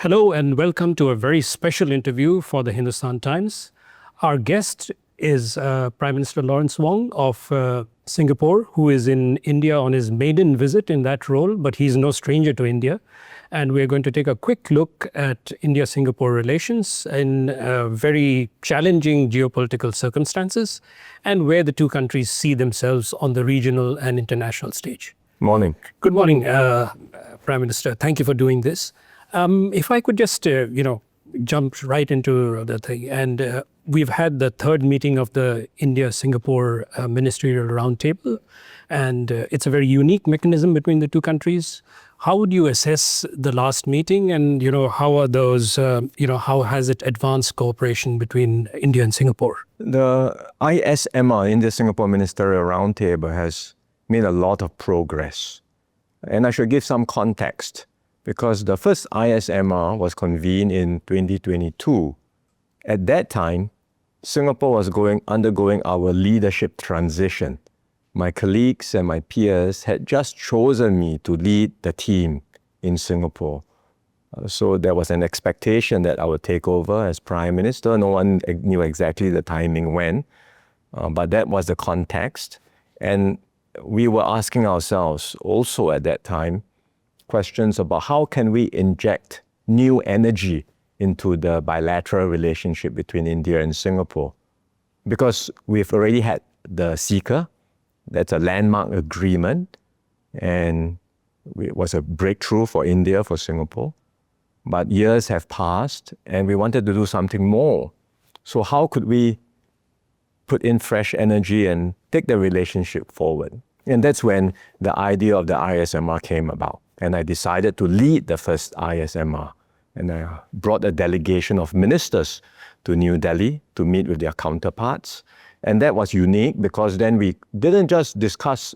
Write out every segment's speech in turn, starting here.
Hello and welcome to a very special interview for the Hindustan Times. Our guest is Prime Minister Lawrence Wong of Singapore, who is in India on his maiden visit in that role, but he's no stranger to India. And we're going to take a quick look at India-Singapore relations in very challenging geopolitical circumstances and where the two countries see themselves on the regional and international stage. Morning. Good morning, Prime Minister. Thank you for doing this. If I could just, jump right into the thing. And we've had the third meeting of the India-Singapore Ministerial Roundtable. And it's a very unique mechanism between the two countries. How would you assess the last meeting? And, how are those, how has it advanced cooperation between India and Singapore? The ISMR, India-Singapore Ministerial Roundtable, has made a lot of progress. And I should give some context, because the first ISMR was convened in 2022. At that time, Singapore was undergoing our leadership transition. My colleagues and my peers had just chosen me to lead the team in Singapore. So there was an expectation that I would take over as Prime Minister. No one knew exactly the timing when, but that was the context. And we were asking ourselves also at that time questions about how can we inject new energy into the bilateral relationship between India and Singapore. Because we've already had the CECA, that's a landmark agreement, and it was a breakthrough for India, for Singapore. But years have passed, and we wanted to do something more. So how could we put in fresh energy and take the relationship forward? And that's when the idea of the ISMR came about. And I decided to lead the first ISMR. And I brought a delegation of ministers to New Delhi to meet with their counterparts. And that was unique because then we didn't just discuss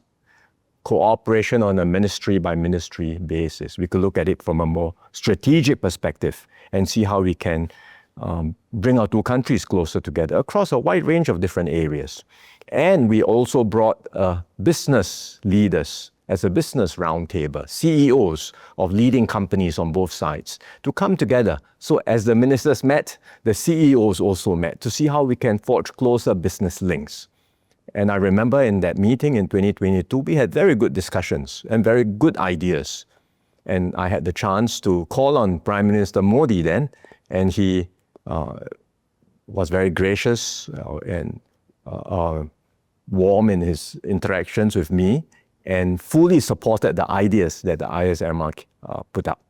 cooperation on a ministry by ministry basis. We could look at it from a more strategic perspective and see how we can bring our two countries closer together across a wide range of different areas. And we also brought business leaders as a business roundtable, CEOs of leading companies on both sides, to come together. So as the ministers met, the CEOs also met to see how we can forge closer business links. And I remember in that meeting in 2022, we had very good discussions and very good ideas. And I had the chance to call on Prime Minister Modi then, and he was very gracious and warm in his interactions with me, and fully supported the ideas that the ISMR put up.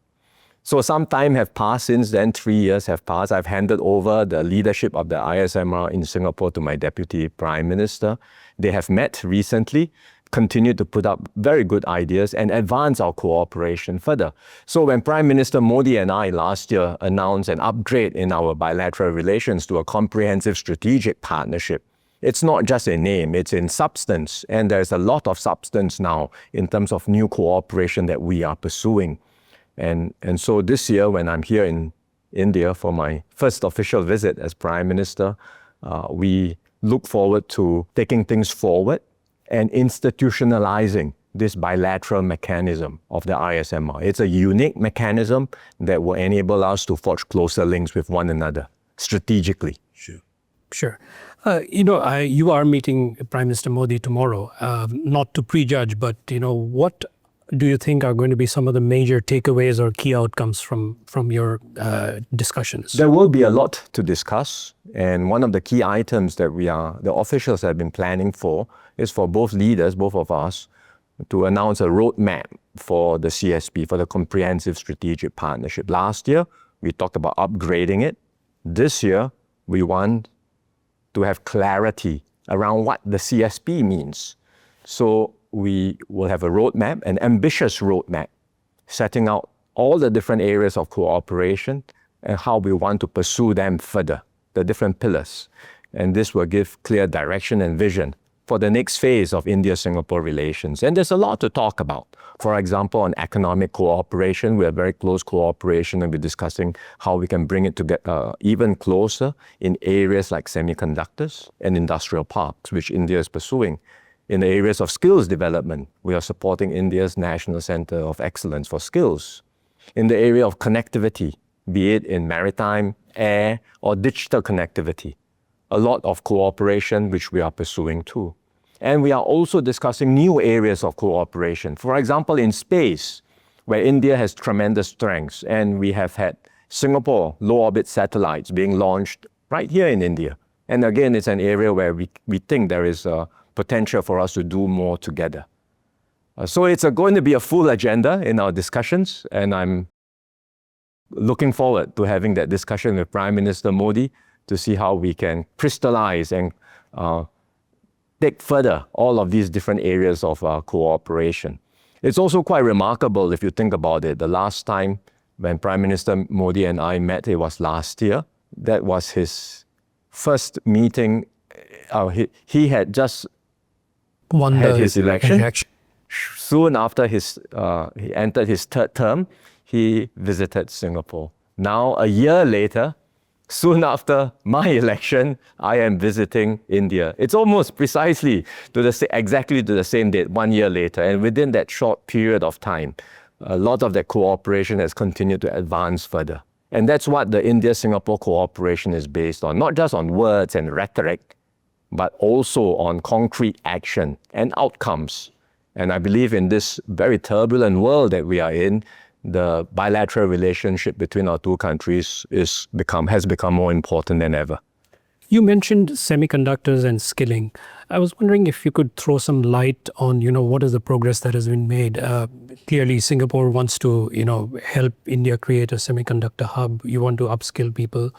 So some time have passed since then, 3 years have passed. I've handed over the leadership of the ISMR in Singapore to my Deputy Prime Minister. They have met recently, continued to put up very good ideas and advance our cooperation further. So when Prime Minister Modi and I last year announced an upgrade in our bilateral relations to a comprehensive strategic partnership, it's not just a name, it's in substance. And there's a lot of substance now in terms of new cooperation that we are pursuing. And so this year, when I'm here in India for my first official visit as Prime Minister, we look forward to taking things forward and institutionalizing this bilateral mechanism of the ISMR. It's a unique mechanism that will enable us to forge closer links with one another strategically. Sure. You are meeting Prime Minister Modi tomorrow, not to prejudge, but, what do you think are going to be some of the major takeaways or key outcomes from your discussions? There will be a lot to discuss. And one of the key items that the officials have been planning for is for both leaders, both of us, to announce a roadmap for the CSP, for the Comprehensive Strategic Partnership. Last year, we talked about upgrading it. This year, we want to have clarity around what the CSP means. So we will have a roadmap, an ambitious roadmap, setting out all the different areas of cooperation and how we want to pursue them further, the different pillars. And this will give clear direction and vision for the next phase of India-Singapore relations. And there's a lot to talk about. For example, on economic cooperation, we have very close cooperation, and we're discussing how we can bring it together even closer in areas like semiconductors and industrial parks, which India is pursuing. In the areas of skills development, we are supporting India's National Center of Excellence for Skills. In the area of connectivity, be it in maritime, air, or digital connectivity. A lot of cooperation which we are pursuing too. And we are also discussing new areas of cooperation. For example, in space, where India has tremendous strengths, and we have had Singapore low-orbit satellites being launched right here in India. And again, it's an area where we think there is a potential for us to do more together. So it's going to be a full agenda in our discussions, and I'm looking forward to having that discussion with Prime Minister Modi to see how we can crystallize and take further all of these different areas of cooperation. It's also quite remarkable if you think about it. The last time when Prime Minister Modi and I met, it was last year. That was his first meeting. He had just had his election. Soon after he entered his third term, he visited Singapore. Now, a year later, soon after my election, I am visiting India. It's almost precisely exactly to the same date, 1 year later. And within that short period of time, a lot of that cooperation has continued to advance further. And that's what the India-Singapore cooperation is based on, not just on words and rhetoric, but also on concrete action and outcomes. And I believe in this very turbulent world that we are in, the bilateral relationship between our two countries has become more important than ever. You mentioned semiconductors and skilling. I was wondering if you could throw some light on, what is the progress that has been made. Clearly, Singapore wants to, help India create a semiconductor hub. You want to upskill people.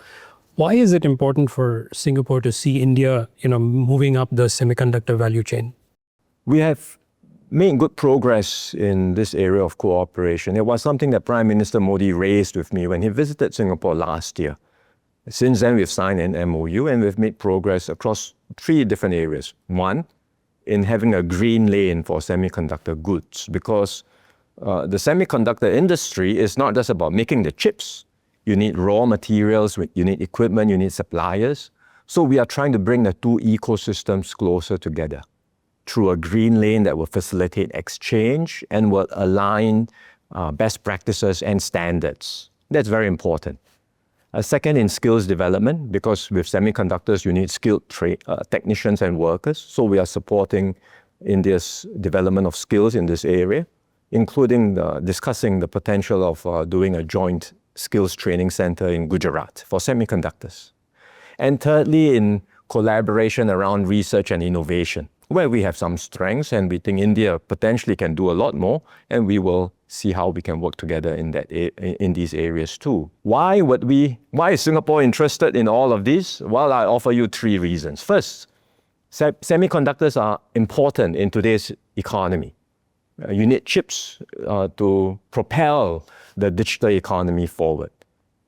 Why is it important for Singapore to see India, moving up the semiconductor value chain? We have made good progress in this area of cooperation. It was something that Prime Minister Modi raised with me when he visited Singapore last year. Since then, we've signed an MOU and we've made progress across 3 different areas. One, in having a green lane for semiconductor goods, because the semiconductor industry is not just about making the chips. You need raw materials, you need equipment, you need suppliers. So we are trying to bring the 2 ecosystems closer together through a green lane that will facilitate exchange and will align best practices and standards. That's very important. Second, in skills development, because with semiconductors, you need skilled technicians and workers. So we are supporting India's development of skills in this area, including discussing the potential of doing a joint skills training center in Gujarat for semiconductors. And thirdly, in collaboration around research and innovation, where we have some strengths and we think India potentially can do a lot more, and we will see how we can work together in these areas too. Why is Singapore interested in all of this? Well, I offer you 3 reasons. First, semiconductors are important in today's economy. You need chips to propel the digital economy forward.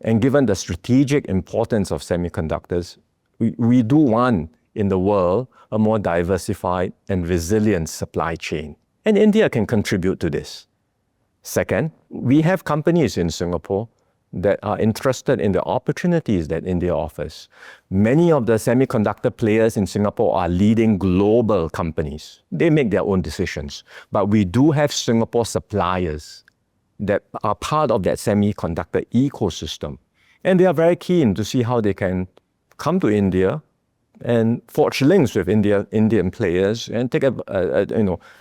And given the strategic importance of semiconductors, we do want in the world a more diversified and resilient supply chain. And India can contribute to this. Second, we have companies in Singapore that are interested in the opportunities that India offers. Many of the semiconductor players in Singapore are leading global companies. They make their own decisions. But we do have Singapore suppliers that are part of that semiconductor ecosystem. And they are very keen to see how they can come to India and forge links with Indian players and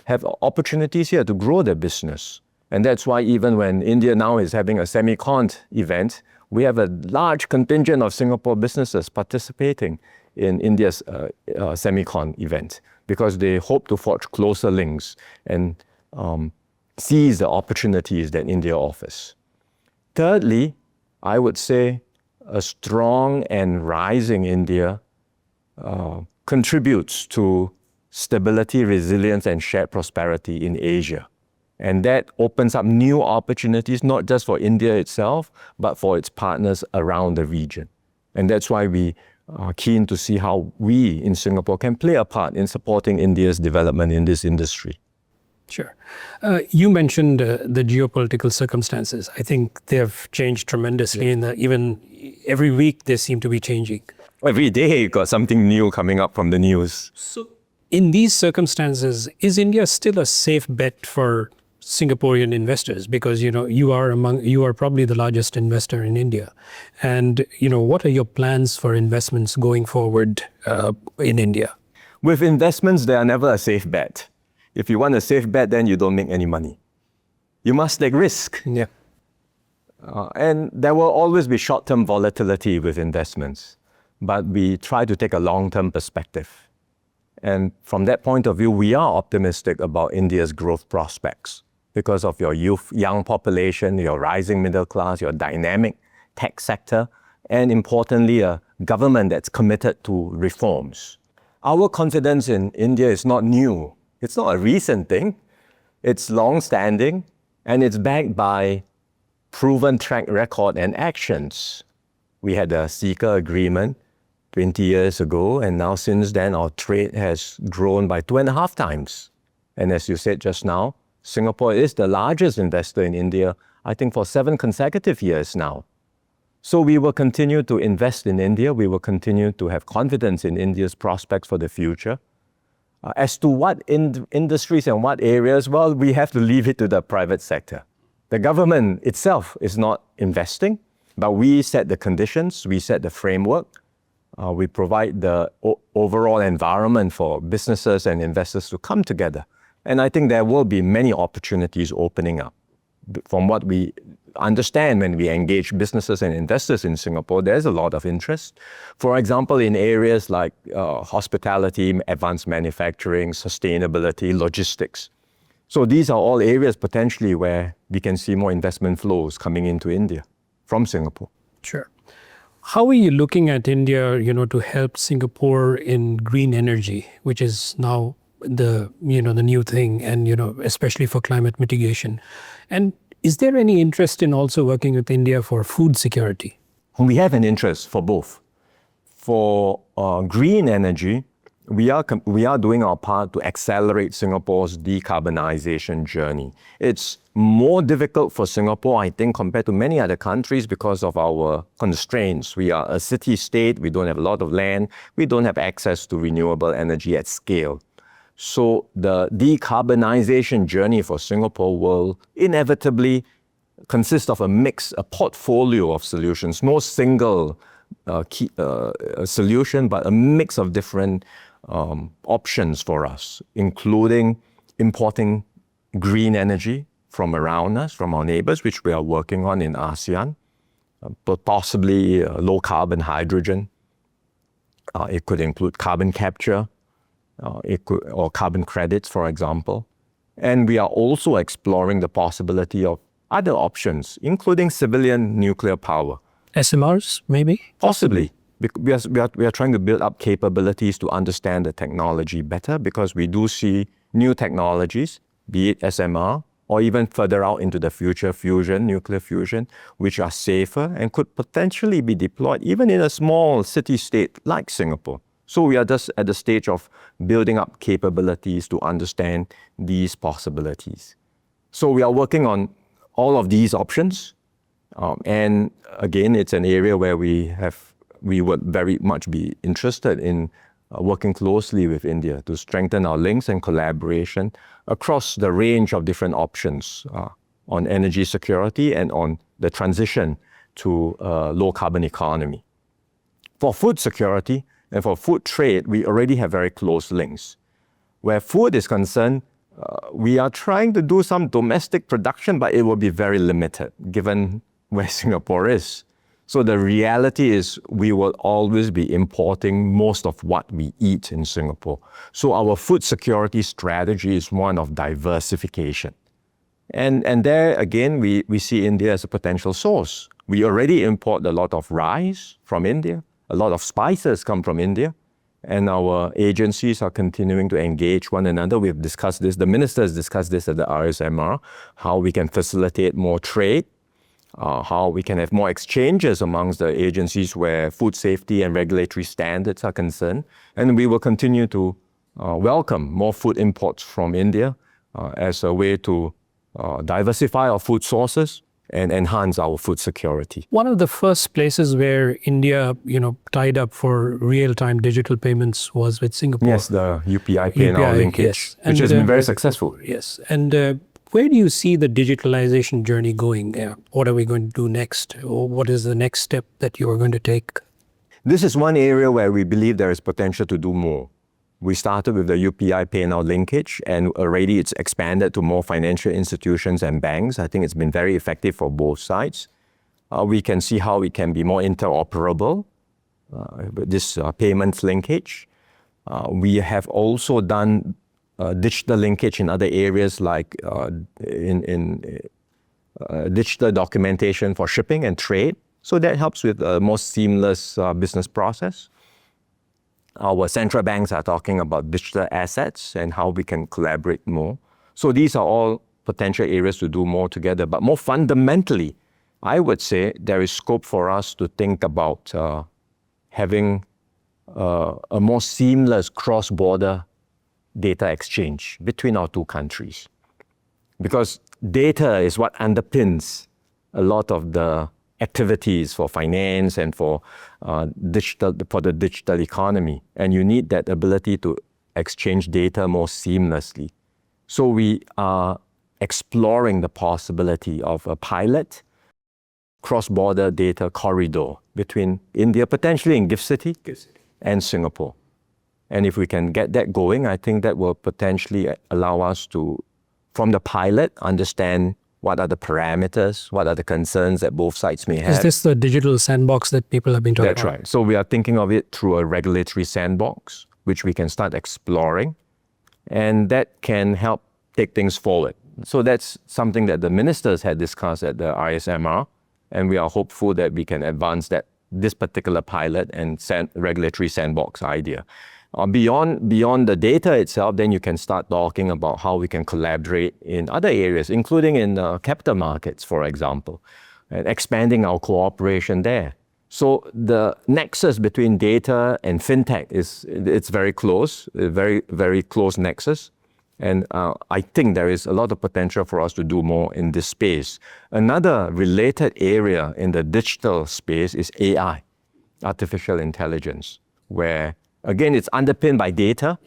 have opportunities here to grow their business. And that's why even when India now is having a Semicon event, we have a large contingent of Singapore businesses participating in India's Semicon event, because they hope to forge closer links and seize the opportunities that India offers. Thirdly, I would say a strong and rising India contributes to stability, resilience, and shared prosperity in Asia. And that opens up new opportunities, not just for India itself, but for its partners around the region. And that's why we are keen to see how we in Singapore can play a part in supporting India's development in this industry. Sure. You mentioned the geopolitical circumstances. I think they have changed tremendously, and even every week they seem to be changing. Every day you've got something new coming up from the news. So in these circumstances, is India still a safe bet for Singaporean investors? Because you are probably the largest investor in India, and what are your plans for investments going forward in India? With investments, they are never a safe bet. If you want a safe bet, then you don't make any money. You must take risk. Yeah. And there will always be short-term volatility with investments, but we try to take a long-term perspective. And from that point of view, we are optimistic about India's growth prospects because of your young population, your rising middle class, your dynamic tech sector, and importantly, a government that's committed to reforms. Our confidence in India is not new. It's not a recent thing. It's long-standing, and it's backed by proven track record and actions. We had a CECA agreement 20 years ago, and now since then, our trade has grown by 2.5 times. And as you said just now, Singapore is the largest investor in India, I think for 7 consecutive years now. So we will continue to invest in India. We will continue to have confidence in India's prospects for the future. As to what industries and what areas, well, we have to leave it to the private sector. The government itself is not investing, but we set the conditions, we set the framework, we provide the overall environment for businesses and investors to come together. And I think there will be many opportunities opening up. From what we understand when we engage businesses and investors in Singapore, there's a lot of interest. For example, in areas like hospitality, advanced manufacturing, sustainability, logistics. So these are all areas potentially where we can see more investment flows coming into India from Singapore. Sure. How are you looking at India, to help Singapore in green energy, which is now the new thing, and especially for climate mitigation? And is there any interest in also working with India for food security? We have an interest for both. For green energy, we are doing our part to accelerate Singapore's decarbonization journey. It's more difficult for Singapore, I think, compared to many other countries because of our constraints. We are a city-state, we don't have a lot of land, we don't have access to renewable energy at scale. So the decarbonization journey for Singapore will inevitably consist of a portfolio of solutions, no single solution, but a mix of different options for us, including importing green energy from around us, from our neighbors, which we are working on in ASEAN, but possibly low carbon hydrogen. It could include carbon capture, or carbon credits, for example. And we are also exploring the possibility of other options, including civilian nuclear power. SMRs, maybe? Possibly. We are trying to build up capabilities to understand the technology better, because we do see new technologies, be it SMR, or even further out into the future, nuclear fusion, which are safer and could potentially be deployed even in a small city-state like Singapore. So we are just at the stage of building up capabilities to understand these possibilities. So we are working on all of these options. And again, it's an area where we would very much be interested in working closely with India to strengthen our links and collaboration across the range of different options on energy security and on the transition to a low carbon economy. For food security and for food trade, we already have very close links. Where food is concerned, we are trying to do some domestic production, but it will be very limited given where Singapore is. So the reality is we will always be importing most of what we eat in Singapore. So our food security strategy is one of diversification. And there again, we see India as a potential source. We already import a lot of rice from India. A lot of spices come from India. And our agencies are continuing to engage one another. We've discussed this, the ministers discussed this at the RSMR, how we can facilitate more trade, how we can have more exchanges amongst the agencies where food safety and regulatory standards are concerned. And we will continue to welcome more food imports from India as a way to diversify our food sources and enhance our food security. One of the first places where India, tied up for real-time digital payments was with Singapore. Yes, the UPI Pay Now linkage, yes. which has been very successful. Yes, and Where do you see the digitalization journey going? What are we going to do next? Or what is the next step that you are going to take? This is one area where we believe there is potential to do more. We started with the UPI Pay Now linkage, and already it's expanded to more financial institutions and banks. I think it's been very effective for both sides. We can see how it can be more interoperable with this payments linkage. We have also done digital linkage in other areas like in digital documentation for shipping and trade. So that helps with a more seamless business process. Our central banks are talking about digital assets and how we can collaborate more. So these are all potential areas to do more together. But more fundamentally, I would say there is scope for us to think about having a more seamless cross-border data exchange between our two countries. Because data is what underpins a lot of the activities for finance and for the digital economy. And you need that ability to exchange data more seamlessly. So we are exploring the possibility of a pilot cross-border data corridor between India, potentially in Gift City, and Singapore. And if we can get that going, I think that will potentially allow us to, from the pilot, understand what are the parameters, what are the concerns that both sides may have. Is this the digital sandbox that people have been talking about? That's right. So we are thinking of it through a regulatory sandbox, which we can start exploring, and that can help take things forward. So that's something that the ministers had discussed at the ISMR, and we are hopeful that we can advance this particular pilot and regulatory sandbox idea. Beyond the data itself, then you can start talking about how we can collaborate in other areas, including in capital markets, for example, and expanding our cooperation there. So the nexus between data and fintech it's very close, a very, very close nexus. And I think there is a lot of potential for us to do more in this space. Another related area in the digital space is AI, artificial intelligence, where again, it's underpinned by data,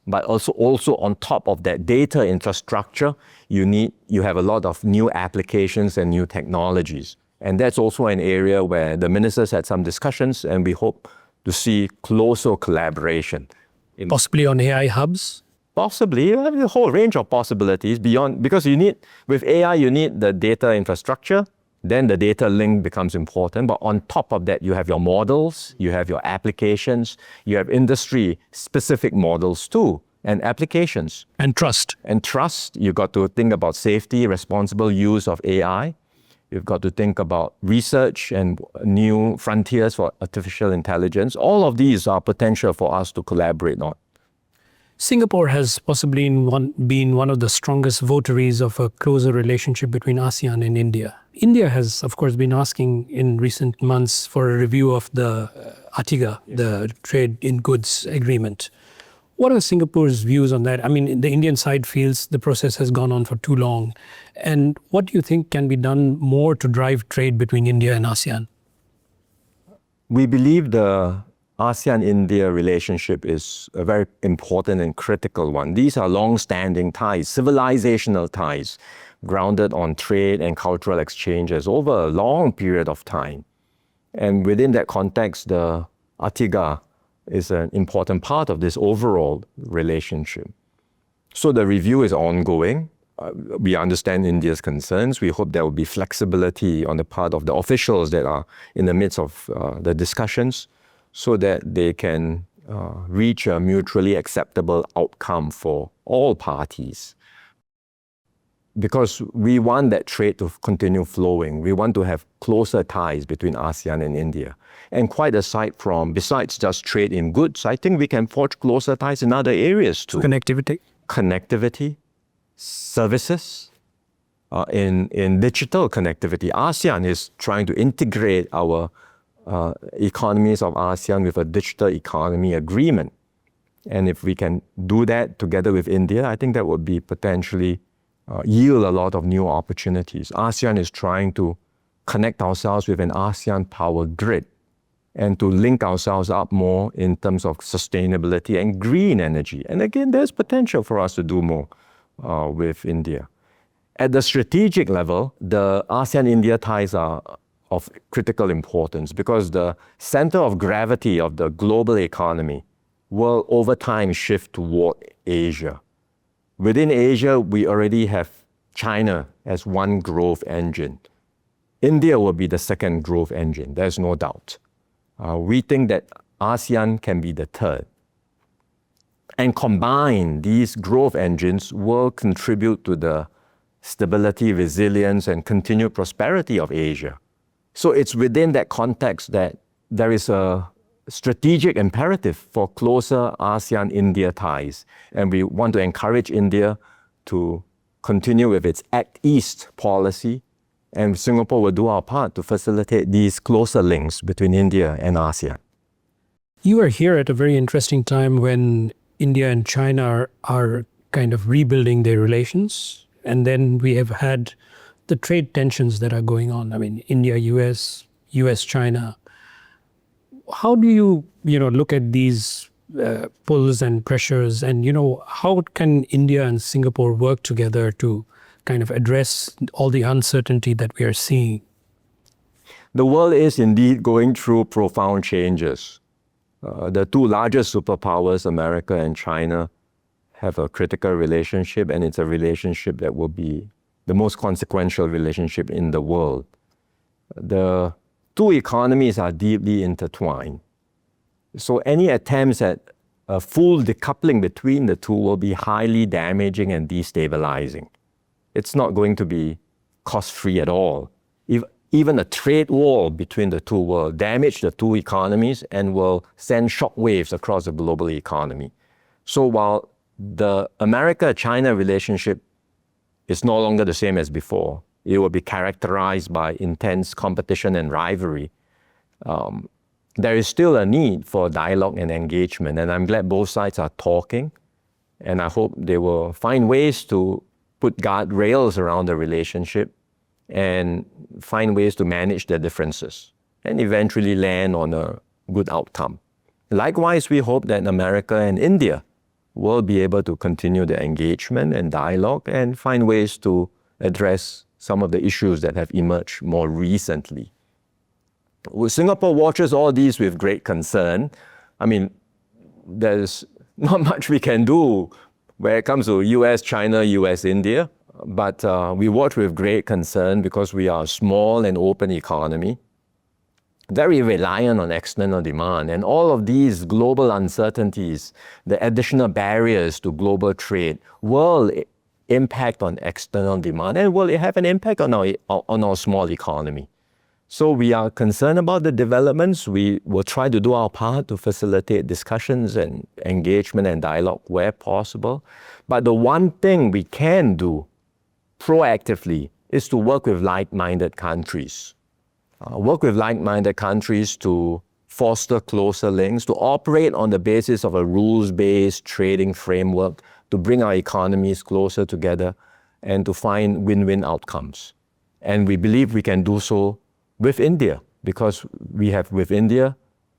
but also on top of that data infrastructure, you have a lot of new applications and new technologies. And that's also an area where the ministers had some discussions, and we hope to see closer collaboration. Possibly on AI hubs? Possibly, a whole range of possibilities beyond, because with AI, you need the data infrastructure, then the data link becomes important. But on top of that, you have your models, you have your applications, you have industry-specific models too, and applications. And trust. And trust, you've got to think about safety, responsible use of AI. You've got to think about research and new frontiers for artificial intelligence. All of these are potential for us to collaborate on. Singapore has possibly been one of the strongest votaries of a closer relationship between ASEAN and India. India has, of course, been asking in recent months for a review of the ATIGA, the Trade in Goods Agreement. What are Singapore's views on that? I mean, the Indian side feels the process has gone on for too long. And what do you think can be done more to drive trade between India and ASEAN? We believe the ASEAN-India relationship is a very important and critical one. These are long-standing ties, civilizational ties, grounded on trade and cultural exchanges over a long period of time. And within that context, the ATIGA is an important part of this overall relationship. So the review is ongoing. We understand India's concerns. We hope there will be flexibility on the part of the officials that are in the midst of the discussions, so that they can reach a mutually acceptable outcome for all parties. Because we want that trade to continue flowing. We want to have closer ties between ASEAN and India. And quite besides just trade in goods, I think we can forge closer ties in other areas too. Connectivity, services, in digital connectivity. ASEAN is trying to integrate our economies of ASEAN with a digital economy agreement. And if we can do that together with India, I think that would be potentially yield a lot of new opportunities. ASEAN is trying to connect ourselves with an ASEAN power grid and to link ourselves up more in terms of sustainability and green energy. And again, there's potential for us to do more with India. At the strategic level, the ASEAN-India ties are of critical importance because the center of gravity of the global economy will over time shift toward Asia. Within Asia, we already have China as one growth engine. India will be the second growth engine, there's no doubt. We think that ASEAN can be the third. And combined, these growth engines will contribute to the stability, resilience, and continued prosperity of Asia. So it's within that context that there is a strategic imperative for closer ASEAN-India ties. And we want to encourage India to continue with its Act East policy. And Singapore will do our part to facilitate these closer links between India and ASEAN. You are here at a very interesting time when India and China are kind of rebuilding their relations. And then we have had the trade tensions that are going on. I mean, India, US, US-China. How do you look at these pulls and pressures? And, how can India and Singapore work together to kind of address all the uncertainty that we are seeing? The world is indeed going through profound changes. The two largest superpowers, America and China, have a critical relationship, and it's a relationship that will be the most consequential relationship in the world. The two economies are deeply intertwined. So any attempts at a full decoupling between the two will be highly damaging and destabilizing. It's not going to be cost-free at all. Even a trade war between the two will damage the two economies and will send shockwaves across the global economy. So while the America-China relationship is no longer the same as before, it will be characterized by intense competition and rivalry. There is still a need for dialogue and engagement, and I'm glad both sides are talking, and I hope they will find ways to put guardrails around the relationship and find ways to manage their differences and eventually land on a good outcome. Likewise, we hope that America and India will be able to continue the engagement and dialogue and find ways to address some of the issues that have emerged more recently. Well, Singapore watches all these with great concern. I mean, there's not much we can do when it comes to US-China, US-India, but we watch with great concern because we are a small and open economy, very reliant on external demand. And all of these global uncertainties, the additional barriers to global trade will impact on external demand and will have an impact on our small economy. So we are concerned about the developments. We will try to do our part to facilitate discussions and engagement and dialogue where possible. But the one thing we can do proactively is to work with like-minded countries. Work with like-minded countries to foster closer links, to operate on the basis of a rules-based trading framework, to bring our economies closer together and to find win-win outcomes. And we believe we can do so with India, because we have with India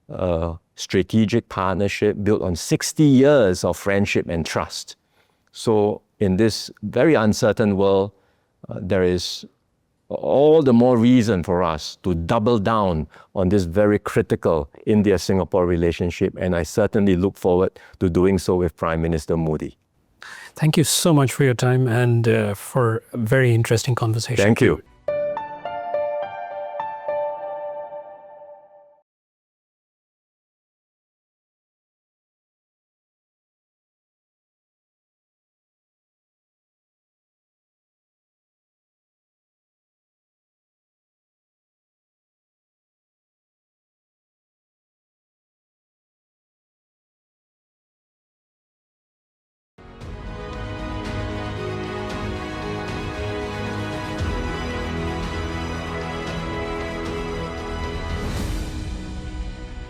a strategic partnership built on 60 years of friendship and trust. So in this very uncertain world, there is all the more reason for us to double down on this very critical India-Singapore relationship, and I certainly look forward to doing so with Prime Minister Modi. Thank you so much for your time and for a very interesting conversation. Thank you.